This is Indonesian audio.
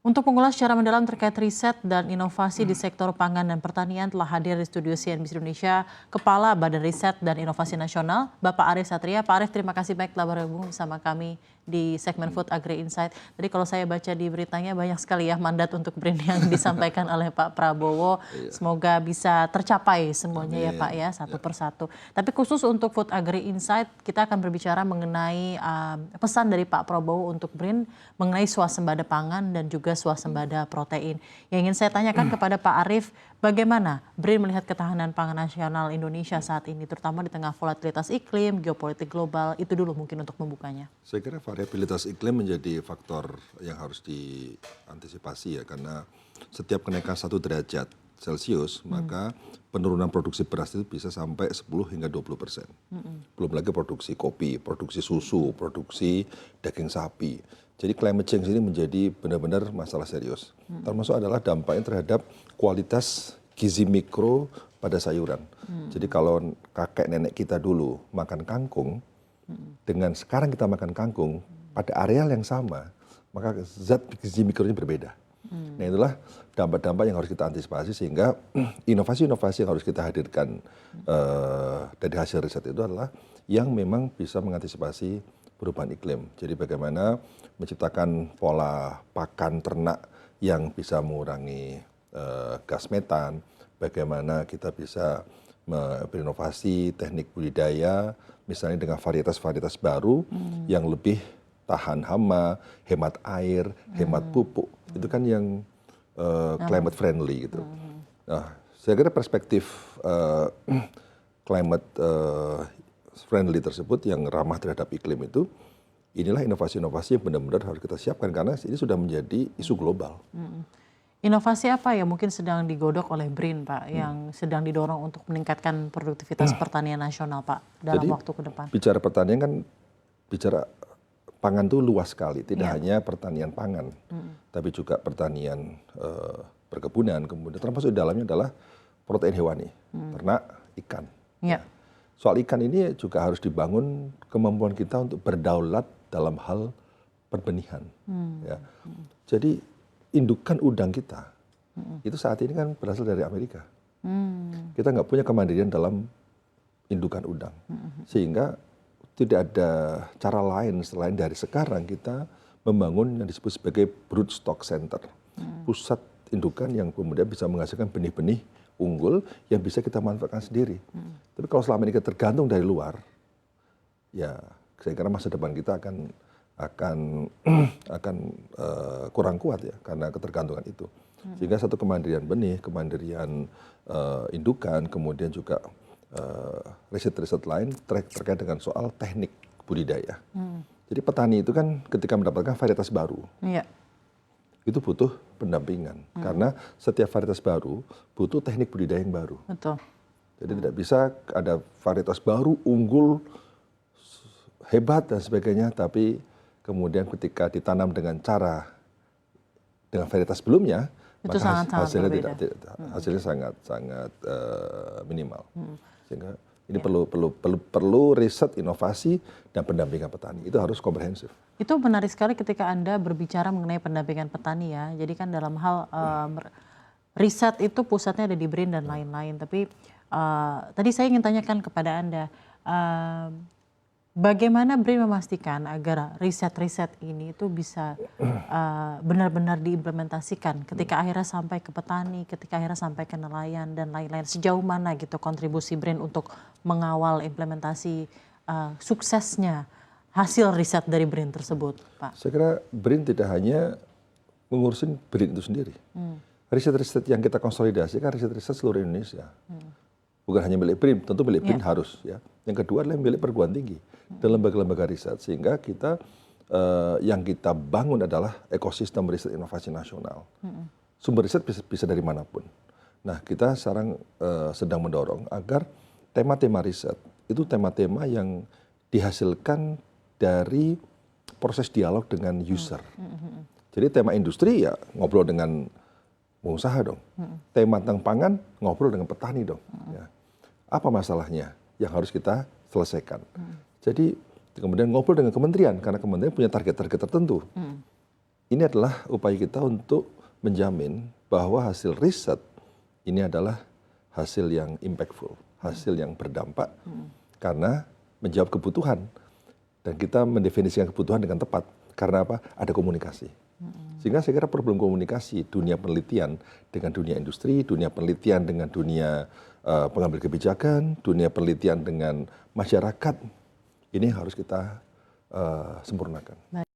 Untuk mengulas secara mendalam terkait riset dan inovasi di sektor pangan dan pertanian telah hadir di studio CNBC Indonesia Kepala Badan Riset dan Inovasi Nasional, Bapak Arief Satria. Pak Arief, terima kasih baik telah bergabung bersama kami di segmen Food Agri Insight. Tadi kalau saya baca di beritanya banyak sekali ya mandat untuk BRIN yang disampaikan oleh Pak Prabowo. Semoga bisa tercapai semuanya ya Pak ya, satu persatu. Tapi khusus untuk Food Agri Insight, kita akan berbicara mengenai pesan dari Pak Prabowo untuk BRIN mengenai swasembada pangan dan juga swasembada protein. Yang ingin saya tanyakan kepada Pak Arief, bagaimana BRIN melihat ketahanan pangan nasional Indonesia saat ini, terutama di tengah volatilitas iklim, geopolitik global, itu dulu mungkin untuk membukanya. Saya kira variabilitas iklim menjadi faktor yang harus diantisipasi ya, karena setiap kenaikan 1 derajat Celcius, maka penurunan produksi beras itu bisa sampai 10 hingga 20%. Belum lagi produksi kopi, produksi susu, produksi daging sapi. Jadi climate change ini menjadi benar-benar masalah serius. Termasuk adalah dampaknya terhadap kualitas gizi mikro pada sayuran. Jadi kalau kakek nenek kita dulu makan kangkung, dengan sekarang kita makan kangkung pada areal yang sama, maka zat gizi mikronya berbeda. Nah itulah dampak-dampak yang harus kita antisipasi, sehingga inovasi-inovasi yang harus kita hadirkan dari hasil riset itu adalah yang memang bisa mengantisipasi perubahan iklim. Jadi bagaimana menciptakan pola pakan ternak yang bisa mengurangi gas metan, bagaimana kita bisa berinovasi teknik budidaya, misalnya dengan varietas-varietas baru yang lebih tahan hama, hemat air, hemat pupuk. Itu kan yang climate friendly gitu. Nah, saya kira perspektif climate friendly tersebut yang ramah terhadap iklim itu, inilah inovasi-inovasi yang benar-benar harus kita siapkan karena ini sudah menjadi isu global. Inovasi apa yang mungkin sedang digodok oleh BRIN, Pak, yang sedang didorong untuk meningkatkan produktivitas pertanian nasional, Pak, dalam waktu ke depan? Bicara pertanian kan, bicara pangan itu luas sekali, tidak hanya pertanian pangan, tapi juga pertanian perkebunan, kemudian termasuk di dalamnya adalah protein hewani, ternak, ikan. Soal ikan ini juga harus dibangun kemampuan kita untuk berdaulat dalam hal perbenihan. Ya. Jadi indukan udang kita itu saat ini kan berasal dari Amerika. Kita nggak punya kemandirian dalam indukan udang, sehingga tidak ada cara lain selain dari sekarang kita membangun yang disebut sebagai broodstock center, pusat indukan yang kemudian bisa menghasilkan benih-benih unggul yang bisa kita manfaatkan sendiri. Tapi kalau selama ini kita tergantung dari luar, ya saya kira masa depan kita akan kurang kuat ya karena ketergantungan itu. Sehingga satu kemandirian benih, kemandirian indukan, kemudian juga riset-riset lain terkait dengan soal teknik budidaya. Jadi petani itu kan ketika mendapatkan varietas baru, itu butuh pendampingan karena setiap varietas baru butuh teknik budidaya yang baru. Betul. Jadi tidak bisa ada varietas baru unggul hebat dan sebagainya, tapi kemudian ketika ditanam dengan cara dengan varietas sebelumnya, itu maka hasilnya hasilnya sangat minimal. Sehingga ini perlu riset, inovasi dan pendampingan petani. Itu harus komprehensif. Itu menarik sekali ketika Anda berbicara mengenai pendampingan petani ya. Jadi kan dalam hal riset itu pusatnya ada di BRIN dan lain-lain. Tapi tadi saya ingin tanyakan kepada Anda, bagaimana BRIN memastikan agar riset-riset ini itu bisa benar-benar diimplementasikan ketika akhirnya sampai ke petani, ketika akhirnya sampai ke nelayan dan lain-lain. Sejauh mana gitu kontribusi BRIN untuk mengawal implementasi suksesnya hasil riset dari BRIN tersebut, Pak? Saya kira BRIN tidak hanya mengurusin BRIN itu sendiri. Riset-riset yang kita konsolidasi kan riset-riset seluruh Indonesia. Bukan hanya milik BRIN, tentu milik BRIN harus ya. Yang kedua adalah milik perguruan tinggi dan lembaga-lembaga riset, sehingga kita yang kita bangun adalah ekosistem riset inovasi nasional. Sumber riset bisa dari manapun. Nah, kita sekarang sedang mendorong agar tema-tema riset itu tema-tema yang dihasilkan dari proses dialog dengan user. Jadi tema industri ya ngobrol dengan pengusaha dong. Tema tentang pangan ngobrol dengan petani dong. Ya. Apa masalahnya yang harus kita selesaikan? Jadi kemudian ngobrol dengan kementerian karena kementerian punya target-target tertentu. ini adalah upaya kita untuk menjamin bahwa hasil riset ini adalah hasil yang impactful, hasil yang berdampak, karena menjawab kebutuhan. Dan kita mendefinisikan kebutuhan dengan tepat. Karena apa? Ada komunikasi. Sehingga saya kira problem komunikasi dunia penelitian dengan dunia industri, dunia penelitian dengan dunia pengambil kebijakan, dunia penelitian dengan masyarakat, ini harus kita sempurnakan.